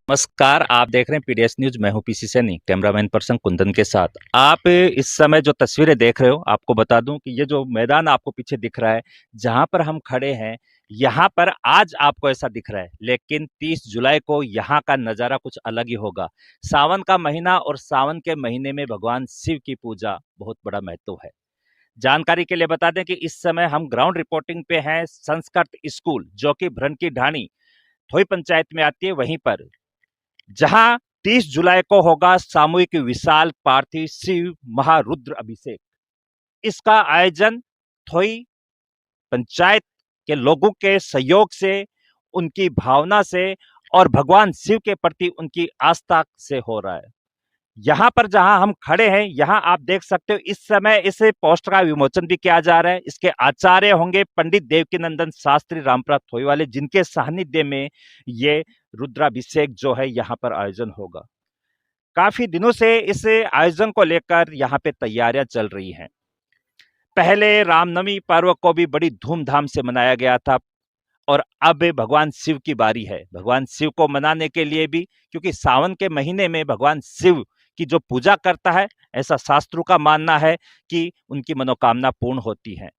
नमस्कार, आप देख रहे हैं पीडीएस न्यूज। मैं हूं PC Saini, cameraman person Kundan के साथ। आप इस समय जो तस्वीरें देख रहे हो, आपको बता दूं कि ये जो मैदान आपको पीछे दिख रहा है, जहां पर हम खड़े हैं, यहां पर आज आपको ऐसा दिख रहा है, लेकिन 30 जुलाई को यहां का नजारा कुछ अलग ही होगा। सावन का महीना और सावन के महीने में भगवान शिव की पूजा बहुत बड़ा महत्व है। जानकारी के लिए बता दें कि इस समय हम ग्राउंड रिपोर्टिंग पे हैं संस्कृत स्कूल, जो कि भ्रन की ढाणी थोई पंचायत में आती है, वहीं पर जहां 30 जुलाई को होगा सामूहिक विशाल पार्थिव शिव महारुद्र अभिषेक। इसका आयोजन थोई पंचायत के लोगों के सहयोग से, उनकी भावना से और भगवान शिव के प्रति उनकी आस्था से हो रहा है। यहाँ पर जहां हम खड़े हैं, यहाँ आप देख सकते हो इस समय इस पोस्टर का विमोचन भी किया जा रहा है। इसके आचार्य होंगे पंडित देवकीनंदन शास्त्री रामपुरा थोईवाले, जिनके सानिध्य में ये रुद्राभिषेक जो है यहाँ पर आयोजन होगा। काफी दिनों से इस आयोजन को लेकर यहाँ पे तैयारियां चल रही हैं। पहले रामनवमी पर्व को भी बड़ी धूमधाम से मनाया गया था, और अब भगवान शिव की बारी है। भगवान शिव को मनाने के लिए भी, क्योंकि सावन के महीने में भगवान शिव की जो पूजा करता है, ऐसा शास्त्रों का मानना है कि उनकी मनोकामना पूर्ण होती है।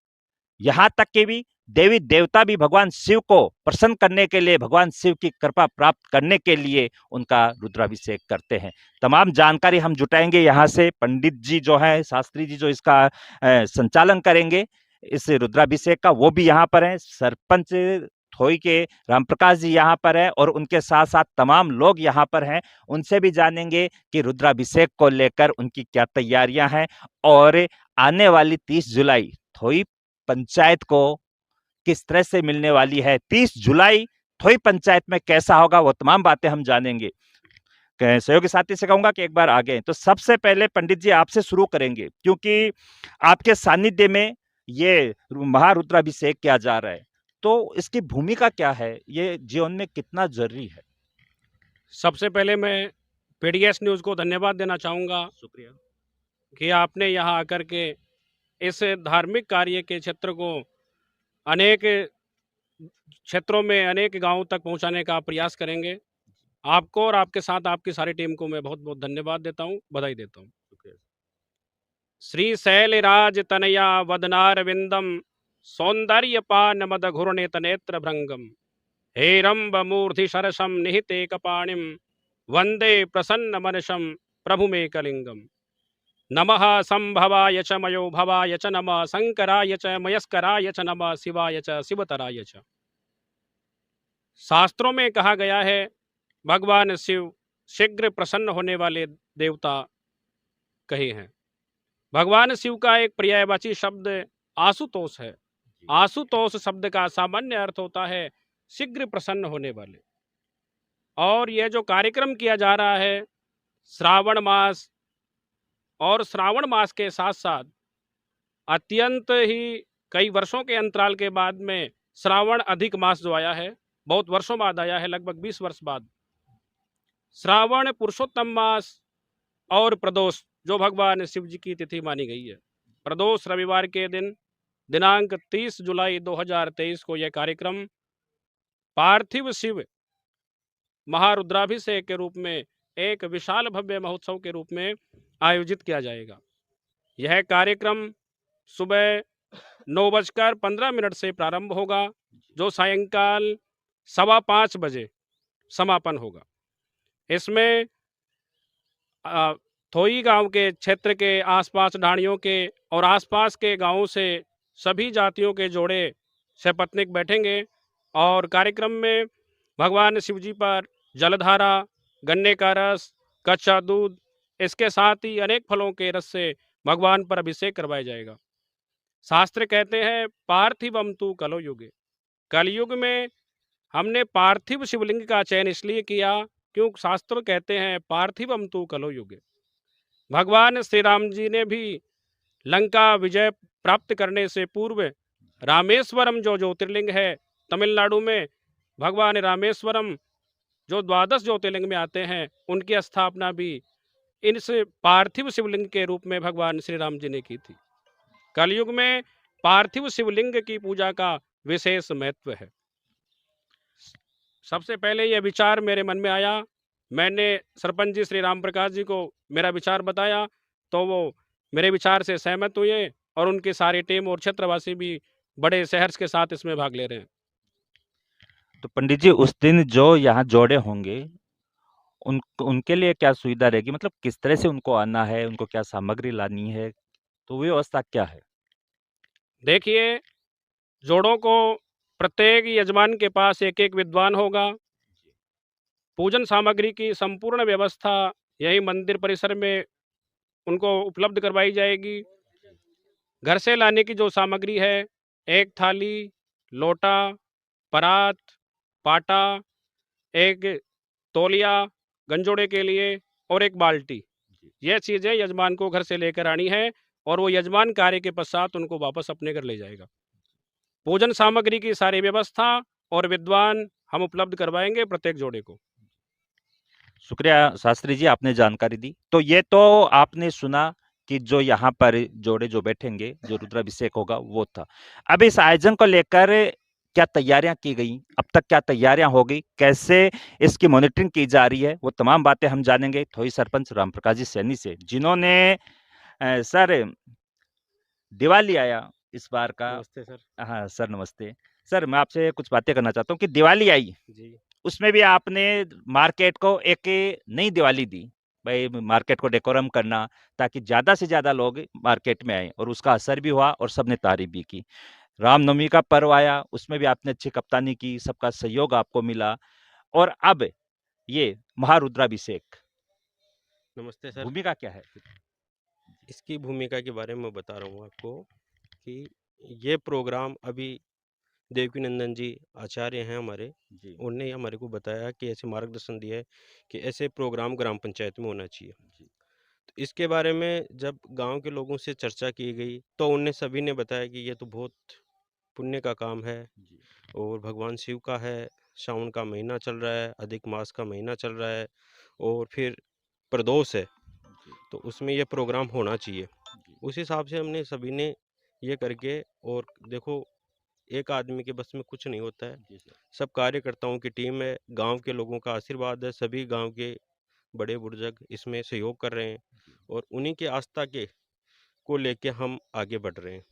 यहाँ तक कि भी देवी देवता भी भगवान शिव को प्रसन्न करने के लिए, भगवान शिव की कृपा प्राप्त करने के लिए उनका रुद्राभिषेक करते हैं। तमाम जानकारी हम जुटाएंगे यहाँ से। पंडित जी जो है, शास्त्री जी जो इसका संचालन करेंगे इस रुद्राभिषेक का, वो भी यहाँ पर हैं। सरपंच थोई के रामप्रकाश जी यहाँ पर है, और उनके साथ साथ तमाम लोग यहाँ पर हैं। उनसे भी जानेंगे कि रुद्राभिषेक को लेकर उनकी क्या तैयारियां हैं, और आने वाली 30 जुलाई थोई पंचायत को किस तरह से मिलने वाली है। 30 जुलाई थोई पंचायत में कैसा होगा, वो तमाम बातें हम जानेंगे। सहयोगी साथी से कहूंगा कि एक बार आगे। तो सबसे पहले पंडित जी आपसे शुरू करेंगे, क्योंकि आपके सानिध्य में ये महारुद्राभिषेक किया जा रहा है, तो इसकी भूमिका क्या है, ये जीवन में कितना जरूरी है? सबसे पहले मैं पीडीएस न्यूज़ को धन्यवाद देना चाहूँगा शुक्रिया। कि आपने यहाँ आकर के इस धार्मिक कार्य के क्षेत्र को अनेक क्षेत्रों में, अनेक गांवों तक पहुंचाने का प्रयास करेंगे। आपको और आपके साथ आपकी सारी टीम को मैं बहुत बहुत धन्यवाद देता हूं, बधाई देता हूं। श्री शैलराज तनया वदनारविंदम सौंदर्यपान मद घूर्णित नेत्र भृंगम हेरंब मूर्धि सरसम निहिते कपाणिम वंदे प्रसन्न मनसम प्रभुमेकलिंगम। नमः संभवाय च मयो भवाय च नमः शंकराय च मयस्कराय च नमः शिवाय च शिवतराय च। शास्त्रों में कहा गया है भगवान शिव शीघ्र प्रसन्न होने वाले देवता कहे हैं। भगवान शिव का एक पर्यायवाची शब्द आशुतोष है। आशुतोष शब्द का सामान्य अर्थ होता है शीघ्र प्रसन्न होने वाले। और यह जो कार्यक्रम किया जा रहा है श्रावण मास, और श्रावण मास के साथ साथ अत्यंत ही कई वर्षों के अंतराल के बाद में श्रावण अधिक मास जो आया है, बहुत वर्षों बाद आया है, लगभग 20 वर्ष बाद। श्रावण पुरुषोत्तम मास और प्रदोष जो भगवान शिव जी की तिथि मानी गई है, प्रदोष रविवार के दिन दिनांक 30 जुलाई 2023 को यह कार्यक्रम पार्थिव शिव महारुद्राभिषेक के रूप में एक विशाल भव्य महोत्सव के रूप में आयोजित किया जाएगा। यह कार्यक्रम सुबह 9:15 से प्रारंभ होगा, जो सायंकाल 5:15 बजे समापन होगा। इसमें थोई गांव के क्षेत्र के आसपास, ढाणियों के और आसपास के गांवों से सभी जातियों के जोड़े सपत्नीक बैठेंगे, और कार्यक्रम में भगवान शिव जी पर जलधारा, गन्ने का रस, कच्चा दूध, इसके साथ ही अनेक फलों के रस से भगवान पर अभिषेक करवाया जाएगा। शास्त्र कहते हैं पार्थिवम तु कलो युगे। कलयुग में हमने पार्थिव शिवलिंग का चयन इसलिए किया क्योंकि शास्त्र कहते हैं पार्थिवम तु कलो युगे। भगवान श्री राम जी ने भी लंका विजय प्राप्त करने से पूर्व रामेश्वरम जो ज्योतिर्लिंग है तमिलनाडु में, भगवान रामेश्वरम जो 12 ज्योतिर्लिंग में आते हैं, उनकी स्थापना भी इस पार्थिव शिवलिंग के रूप में भगवान श्री राम जी ने की थी। कलयुग में पार्थिव शिवलिंग की पूजा का विशेष महत्व है। सबसे पहले यह विचार मेरे मन में आया मैंने सरपंच जी श्री राम प्रकाश जी को मेरा विचार बताया, तो वो मेरे विचार से सहमत हुए और उनकी सारी टीम और क्षेत्रवासी भी बड़े सहर्ष के साथ इसमें भाग ले रहे हैं। तो पंडित जी उस दिन जो यहाँ जोड़े होंगे, उनके लिए क्या सुविधा रहेगी? मतलब किस तरह से उनको आना है, उनको क्या सामग्री लानी है, तो व्यवस्था क्या है? देखिए, जोड़ों को प्रत्येक यजमान के पास एक-एक विद्वान होगा। पूजन सामग्री की संपूर्ण व्यवस्था यही मंदिर परिसर में उनको उपलब्ध करवाई जाएगी। घर से लाने की जो सामग्री है, एक थाली, लोटा, परात, पाटा, एक तौलिया गंजोड़े के लिए और एक बाल्टी। ये चीज़ें यजमान को घर से लेकर आनी है और वो यजमान कार्य के पश्चात उनको वापस अपने घर ले जाएगा। पूजन सामग्री की सारी व्यवस्था और विद्वान हम उपलब्ध करवाएंगे प्रत्येक जोड़े को। शुक्रिया शास्त्री जी, आपने जानकारी दी। तो ये तो आपने सुना कि जो यहाँ पर जोड़े जो बैठेंगे, जो रुद्राभिषेक होगा वो था। अब इस आयोजन को लेकर क्या तैयारियां की गई? अब तक क्या तैयारियां हो गई? कैसे इसकी मॉनिटरिंग की जा रही है? वो तमाम बातें हम जानेंगे थोई सरपंच रामप्रकाश जी सैनी से, जिन्होंने सर दिवाली आया इस बार का। नमस्ते सर। हाँ सर, नमस्ते। सर मैं आपसे कुछ बातें करना चाहता हूँ कि दिवाली आई, जी। उसमें भी आपने मार्केट को एक नई दिवाली दी। भाई मार्केट को डेकोरम करना ताकि ज़्यादा से ज़्यादा लोग मार्केट में आए, और उसका असर भी हुआ और सबने तारीफ भी की। रामनवमी का पर्व आया, उसमें भी आपने अच्छी कप्तानी की, सबका सहयोग आपको मिला। और अब ये महारुद्राभिषेक, नमस्ते सर। भूमिका क्या है? इसकी भूमिका के बारे में मैं बता रहा हूँ आपको कि ये प्रोग्राम अभी देवकीनंदन जी आचार्य हैं हमारे, जी, उन्होंने हमारे को बताया कि ऐसे मार्गदर्शन दिया है कि ऐसे प्रोग्राम ग्राम पंचायत में होना चाहिए। जी, तो इसके बारे में जब गांव के लोगों से चर्चा की गई तो उनने सभी ने बताया कि ये तो बहुत पुण्य का काम है जी, और भगवान शिव का है। सावन का महीना चल रहा है, अधिक मास का महीना चल रहा है और फिर प्रदोष है, जी, तो उसमें ये प्रोग्राम होना चाहिए। जी, उस हिसाब से हमने सभी ने ये करके, और देखो एक आदमी के बस में कुछ नहीं होता है, जी सर। सब कार्यकर्ताओं की टीम है, गांव के लोगों का आशीर्वाद है, सभी गांव के बड़े बुजुर्ग इसमें सहयोग कर रहे हैं जी। और उन्हीं के आस्था के को लेके हम आगे बढ़ रहे हैं।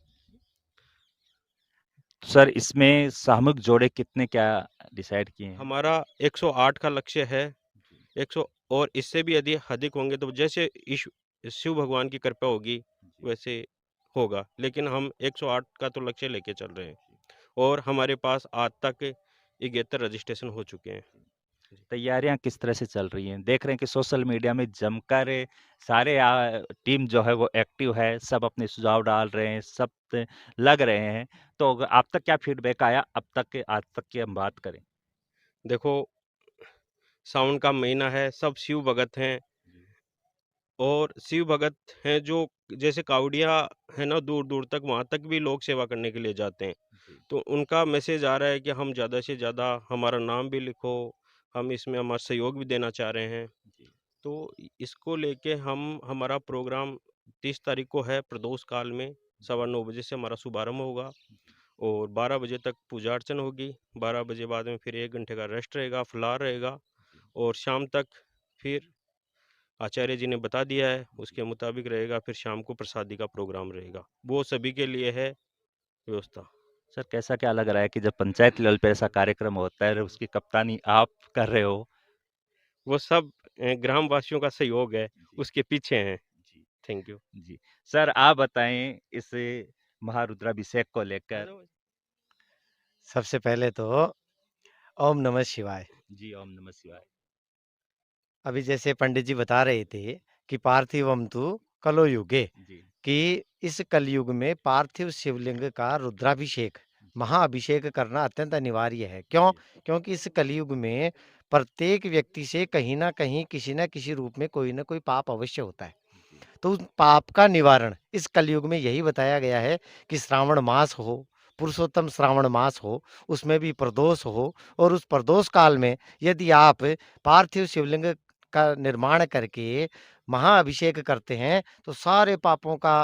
सर इसमें सामूहिक जोड़े कितने क्या डिसाइड किए हैं? हमारा 108 का लक्ष्य है। जी, 100 और इससे भी यदि अधिक होंगे तो जैसे शिव भगवान की कृपा होगी जी, वैसे होगा, लेकिन हम 108 का तो लक्ष्य लेके चल रहे हैं और हमारे पास आज तक 71 रजिस्ट्रेशन हो चुके हैं। तैयारियां किस तरह से चल रही हैं? देख रहे हैं कि सोशल मीडिया में जमकर सारे टीम जो है वो एक्टिव है, सब अपने सुझाव डाल रहे हैं, सब लग रहे हैं। तो आप तक क्या फीडबैक आया अब तक आज तक की हम बात करें? देखो, सावन का महीना है, सब शिव भगत हैं जी, और शिव भगत हैं जो जैसे कावड़िया है ना, दूर दूर तक वहाँ तक भी लोग सेवा करने के लिए जाते हैं। जी, तो उनका मैसेज आ रहा है कि हम ज़्यादा से ज़्यादा हमारा नाम भी लिखो, हम इसमें हमारा सहयोग भी देना चाह रहे हैं। जी, तो इसको लेके हम हमारा प्रोग्राम 30 तारीख को है प्रदोष काल में, 9:15 बजे से हमारा शुभारंभ होगा और 12 बजे तक पूजा अर्चना होगी। 12 बजे बाद में फिर 1 घंटे का रेस्ट रहेगा, फलाहार रहेगा जी, और शाम तक फिर आचार्य जी ने बता दिया है जी। उसके मुताबिक रहेगा, फिर शाम को प्रसादी का प्रोग्राम रहेगा। वो सभी के लिए है व्यवस्था। सर कैसा क्या लग रहा है कि जब पंचायत लेवल पे ऐसा कार्यक्रम होता है, उसकी कप्तानी आप कर रहे हो? वो सब ग्राम वासियों का सहयोग है, जी, उसके पीछे हैं। जी, थैंक यू। जी। सर आप बताएं इस महारुद्राभिषेक को लेकर। सबसे पहले तो ओम नमः शिवाय। जी, ओम नमः शिवाय। अभी जैसे पंडित जी बता रहे थे कि पार्थिवम तु कलो युगे, जी, कि इस कलयुग में पार्थिव शिवलिंग का रुद्राभिषेक, महाअभिषेक करना अत्यंत अनिवार्य है। क्यों? जी, क्योंकि इस कलयुग में प्रत्येक व्यक्ति से कहीं न कहीं, किसी न किसी रूप में कोई न कोई पाप अवश्य होता है। जी, तो उस पाप का निवारण इस कलयुग में यही बताया गया है कि श्रावण मास हो, पुरुषोत्तम श्रावण मास हो, उसमें भी प्रदोष हो और उस प्रदोष काल में यदि आप पार्थिव शिवलिंग का निर्माण करके महाअभिषेक करते हैं, तो सारे पापों का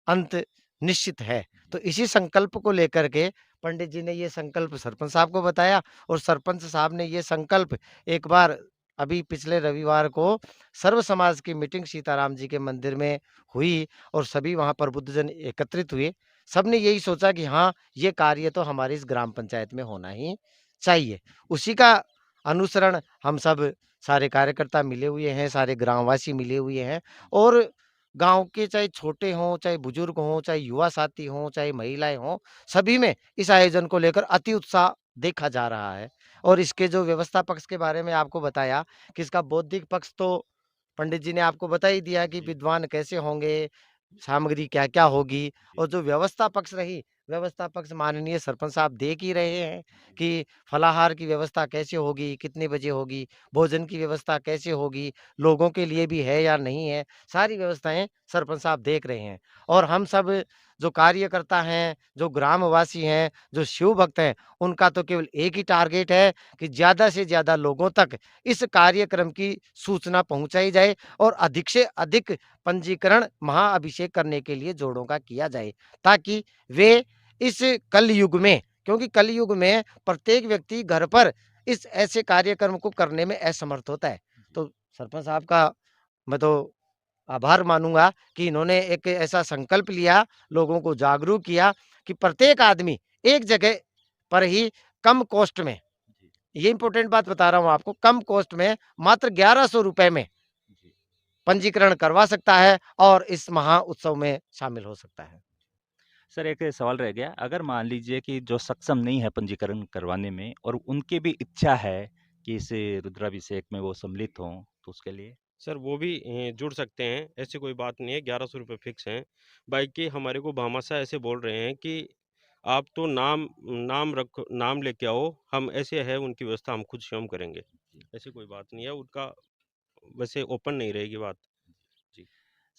अंत निश्चित है। तो इसी संकल्प को लेकर के पंडित जी ने ये संकल्प सरपंच साहब को बताया और सरपंच साहब ने ये संकल्प एक बार अभी पिछले रविवार को सर्व समाज की मीटिंग सीताराम जी के मंदिर में हुई और सभी वहाँ पर बुद्धजन एकत्रित हुए। सबने यही सोचा कि हाँ, ये कार्य तो हमारी इस ग्राम पंचायत में होना ही चाहिए। उसी का अनुसरण हम सब सारे कार्यकर्ता मिले हुए हैं, सारे ग्रामवासी मिले हुए हैं और गाँव के चाहे छोटे हों, चाहे बुजुर्ग हों, चाहे युवा साथी हों, चाहे महिलाएँ हों, सभी में इस आयोजन को लेकर अति उत्साह देखा जा रहा है। और इसके जो व्यवस्था पक्ष के बारे में आपको बताया कि इसका बौद्धिक पक्ष तो पंडित जी ने आपको बता ही दिया कि जी। विद्वान कैसे होंगे, सामग्री क्या-क्या होगी और जो व्यवस्था पक्ष रही, व्यवस्था पक्ष माननीय सरपंच साहब देख ही रहे हैं कि फलाहार की व्यवस्था कैसे होगी, कितने बजे होगी, भोजन की व्यवस्था कैसे होगी, लोगों के लिए भी है या नहीं है, सारी व्यवस्थाएँ सरपंच साहब देख रहे हैं। और हम सब जो कार्यकर्ता हैं, जो ग्रामवासी हैं, जो शिव भक्त हैं, उनका तो केवल एक ही टारगेट है कि ज़्यादा से ज़्यादा लोगों तक इस कार्यक्रम की सूचना पहुँचाई जाए और अधिक से अधिक पंजीकरण महाअभिषेक करने के लिए जोड़ों का किया जाए, ताकि वे इस कलयुग में, क्योंकि कलयुग में प्रत्येक व्यक्ति घर पर इस ऐसे कार्यक्रम को करने में असमर्थ होता है। तो सरपंच साहब का मैं तो आभार मानूँगा कि इन्होंने एक ऐसा संकल्प लिया, लोगों को जागरूक किया कि प्रत्येक आदमी एक जगह पर ही कम कॉस्ट में, जी, ये इम्पोर्टेंट बात बता रहा हूँ आपको, कम कॉस्ट में मात्र ₹1100 में जी। पंजीकरण करवा सकता है और इस महा उत्सव में शामिल हो सकता है। सर एक सवाल रह गया, अगर मान लीजिए कि जो सक्षम नहीं है पंजीकरण करवाने में और उनकी भी इच्छा है कि इस रुद्राभिषेक में वो सम्मिलित हों, तो उसके लिए? सर वो भी जुड़ सकते हैं, ऐसी कोई बात नहीं है, 1100 रुपये फिक्स हैं। बाकी हमारे को भामाशाह ऐसे बोल रहे हैं कि आप तो नाम लेके आओ, हम ऐसे है उनकी व्यवस्था हम खुद स्वयं करेंगे। जी, ऐसी कोई बात नहीं है, उनका वैसे ओपन नहीं रहेगी बात। जी।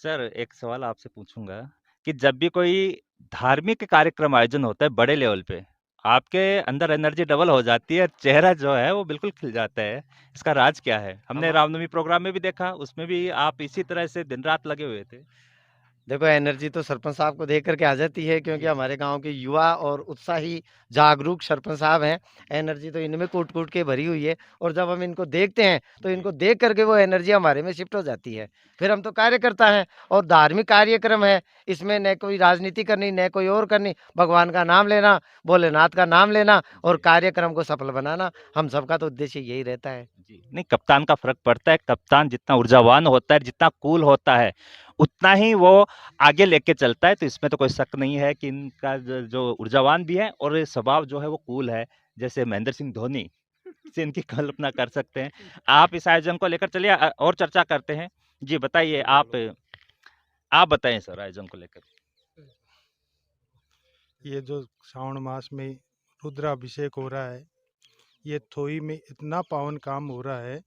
सर एक सवाल आपसे पूछूँगा कि जब भी कोई धार्मिक कार्यक्रम आयोजन होता है बड़े लेवल पे, आपके अंदर एनर्जी डबल हो जाती है, चेहरा जो है वो बिल्कुल खिल जाता है। इसका राज क्या है? हमने हम रामनवमी प्रोग्राम में भी देखा, उसमें भी आप इसी तरह से दिन-रात लगे हुए थे। देखो एनर्जी तो सरपंच साहब को देख कर के आ जाती है क्योंकि जी। हमारे गांव के युवा और उत्साही जागरूक सरपंच साहब हैं। एनर्जी तो इनमें कूट-कूट के भरी हुई है और जब हम इनको देखते हैं तो जी। इनको देख कर के वो एनर्जी हमारे में शिफ्ट हो जाती है। फिर हम तो कार्यकर्ता हैं और धार्मिक कार्यक्रम है, इसमें न कोई राजनीति करनी, न कोई और करनी, भगवान का नाम लेना, भोलेनाथ का नाम लेना और जी, कार्यक्रम को सफल बनाना, हम सबका तो उद्देश्य यही रहता है। जी। नहीं, कप्तान का फ़र्क पड़ता है, कप्तान जितना ऊर्जावान होता है, जितना कूल होता है, उतना ही वो आगे लेके चलता है, तो इसमें तो कोई शक नहीं है कि इनका जो ऊर्जावान भी है और स्वभाव जो है वो कूल है, जैसे महेंद्र सिंह धोनी से इनकी कल्पना कर सकते हैं। आप इस आयोजन को लेकर चलिए और चर्चा करते हैं। जी, बताइए आप बताएँ सर आयोजन को लेकर? ये जो श्रावण मास में रुद्राभिषेक हो रहा है, ये थोई में इतना पावन काम हो रहा है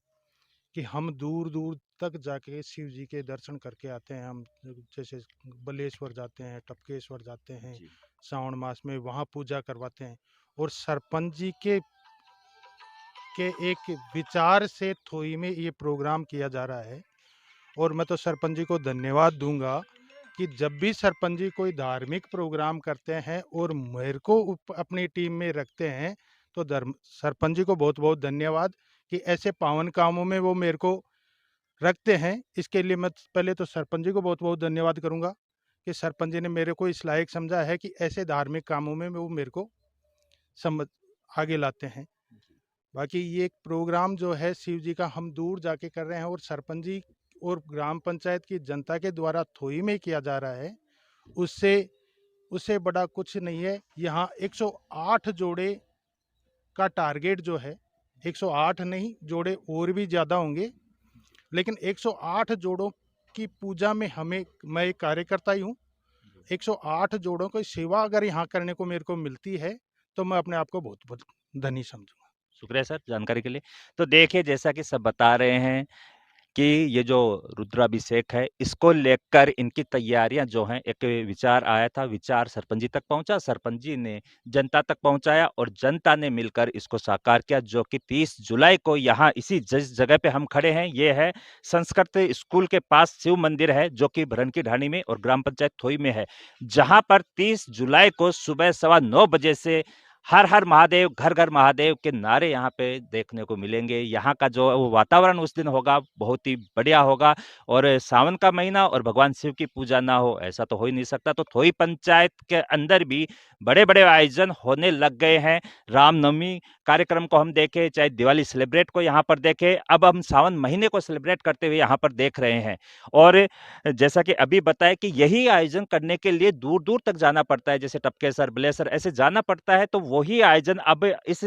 कि हम दूर दूर तक जाके शिव जी के दर्शन करके आते हैं। हम जैसे बलेश्वर जाते हैं, टपकेश्वर जाते हैं, जी, श्रावण मास में वहाँ पूजा करवाते हैं और सरपंच जी के एक विचार से थोई में ये प्रोग्राम किया जा रहा है। और मैं तो सरपंच जी को धन्यवाद दूंगा कि जब भी सरपंच जी कोई धार्मिक प्रोग्राम करते हैं और मेरे को अपनी टीम में रखते हैं, तो सरपंच जी को बहुत बहुत धन्यवाद कि ऐसे पावन कामों में वो मेरे को रखते हैं। इसके लिए मैं पहले तो सरपंच जी को बहुत बहुत धन्यवाद करूंगा कि सरपंच जी ने मेरे को इस लायक समझा है कि ऐसे धार्मिक कामों में वो मेरे को समझ आगे लाते हैं। बाकी ये एक प्रोग्राम जो है शिव जी का हम दूर जाके कर रहे हैं और सरपंच जी और ग्राम पंचायत की जनता के द्वारा थोई में किया जा रहा है, उससे उससे बड़ा कुछ नहीं है। यहाँ 108 जोड़े का टारगेट जो है, 108 नहीं जोड़े और भी ज़्यादा होंगे, लेकिन 108 जोड़ों की पूजा में मैं एक कार्यकर्ता ही हूँ। 108 जोड़ों की सेवा अगर यहाँ करने को मेरे को मिलती है तो मैं अपने आप को बहुत बहुत धनी समझूंगा। शुक्रिया सर जानकारी के लिए। तो देखिए जैसा कि सब बता रहे हैं कि ये जो रुद्राभिषेक है, इसको लेकर इनकी तैयारियां जो हैं, एक विचार आया था, विचार सरपंच जी तक पहुंचा, सरपंच जी ने जनता तक पहुंचाया और जनता ने मिलकर इसको साकार किया, जो कि 30 जुलाई को यहाँ इसी जिस जगह पे हम खड़े हैं, ये है संस्कृत स्कूल के पास शिव मंदिर है, जो कि भरन की ढाणी में और ग्राम पंचायत थोई में है, जहां पर 30 जुलाई को सुबह 9:15 बजे से हर हर महादेव, घर घर महादेव के नारे यहाँ पे देखने को मिलेंगे। यहाँ का जो वातावरण उस दिन होगा बहुत ही बढ़िया होगा। और सावन का महीना और भगवान शिव की पूजा ना हो ऐसा तो हो ही नहीं सकता। तो थोई पंचायत के अंदर भी बड़े बड़े आयोजन होने लग गए हैं। रामनवमी कार्यक्रम को हम देखें, चाहे दिवाली सेलिब्रेट को यहाँ पर देखें, अब हम सावन महीने को सेलिब्रेट करते हुए यहाँ पर देख रहे हैं। और जैसा कि अभी बताया कि यही आयोजन करने के लिए दूर दूर तक जाना पड़ता है, जैसे टपकेसर, बिलेसर ऐसे जाना पड़ता है। तो वही आयोजन अब इस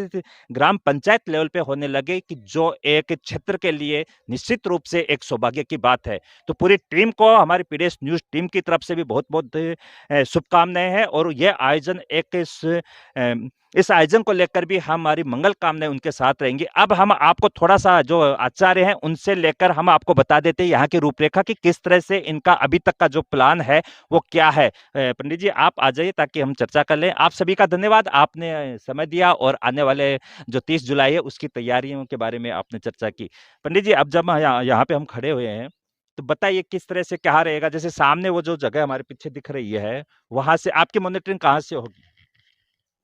ग्राम पंचायत लेवल पे होने लगे, कि जो एक क्षेत्र के लिए निश्चित रूप से एक सौभाग्य की बात है। तो पूरी टीम को, हमारी पीडीएस न्यूज टीम की तरफ से भी बहुत बहुत शुभकामनाएं हैं। और यह आयोजन इस आयोजन को लेकर भी हमारी मंगल कामनाएं उनके साथ रहेंगी। अब हम आपको थोड़ा सा जो आचार्य हैं उनसे लेकर हम आपको बता देते हैं यहाँ की रूपरेखा, कि किस तरह से इनका अभी तक का जो प्लान है वो क्या है। पंडित जी आप आ जाइए ताकि हम चर्चा कर लें। आप सभी का धन्यवाद, आपने समय दिया और आने वाले जो 30 जुलाई है उसकी तैयारियों के बारे में आपने चर्चा की। पंडित जी अब जब यहाँ पे हम खड़े हुए हैं, तो बताइए किस तरह से क्या रहेगा। जैसे सामने वो जो जगह हमारे पीछे दिख रही है, वहां से आपकी मॉनिटरिंग कहाँ से होगी?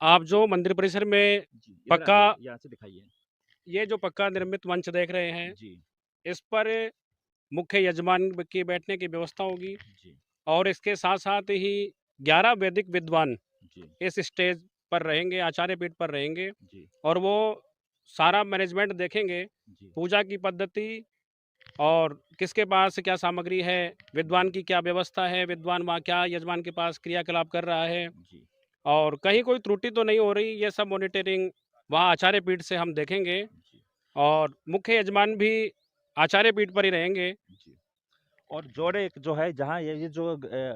आप जो मंदिर परिसर में जी, इधर पक्का आइए, यहाँ से दिखाइए। ये जो पक्का निर्मित मंच देख रहे हैं, जी, इस पर मुख्य यजमान की बैठने की व्यवस्था होगी। जी, और इसके साथ साथ ही 11 वैदिक विद्वान जी, इस स्टेज पर रहेंगे, आचार्य पीठ पर रहेंगे। जी, और वो सारा मैनेजमेंट देखेंगे, जी, पूजा की पद्धति और किसके पास क्या सामग्री है, विद्वान की क्या व्यवस्था है, विद्वान वहाँ क्या यजमान के पास क्रियाकलाप कर रहा है, जी, और कहीं कोई त्रुटि तो नहीं हो रही, ये सब मॉनिटरिंग वहाँ आचार्य पीठ से हम देखेंगे। जी, और मुख्य यजमान भी आचार्य पीठ पर ही रहेंगे। जी। और जोड़े एक जो है, जहाँ ये जो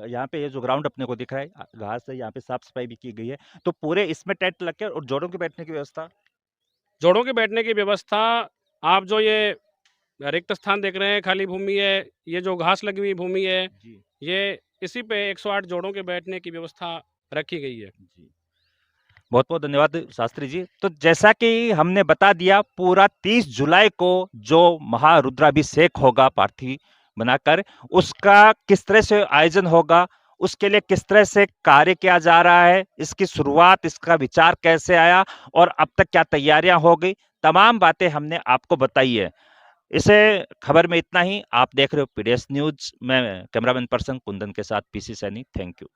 यहाँ पे ये जो ग्राउंड अपने को दिख रहा है, घास है, यहाँ पे साफ सफाई भी की गई है। तो पूरे इसमें टेंट लग के और जोड़ों के बैठने की व्यवस्था। जोड़ों के बैठने की व्यवस्था, आप जो ये रिक्त स्थान देख रहे हैं, खाली भूमि है, ये जो घास लगी हुई भूमि है, जी, ये इसी पे 108 जोड़ों के बैठने की व्यवस्था रखी गई है। जी। बहुत बहुत धन्यवाद शास्त्री जी। तो जैसा कि हमने बता दिया, पूरा 30 जुलाई को जो महारुद्राभिषेक होगा पार्थी बनाकर, उसका किस तरह से आयोजन होगा, उसके लिए किस तरह से कार्य किया जा रहा है, इसकी शुरुआत, इसका विचार कैसे आया और अब तक क्या तैयारियां हो गई, तमाम बातें हमने आपको बताई है। इसे खबर में इतना ही। आप देख रहे हो पीडीएस न्यूज। मैं कैमरामैन पर्सन कुंदन के साथ पीसी सैनी। Thank you.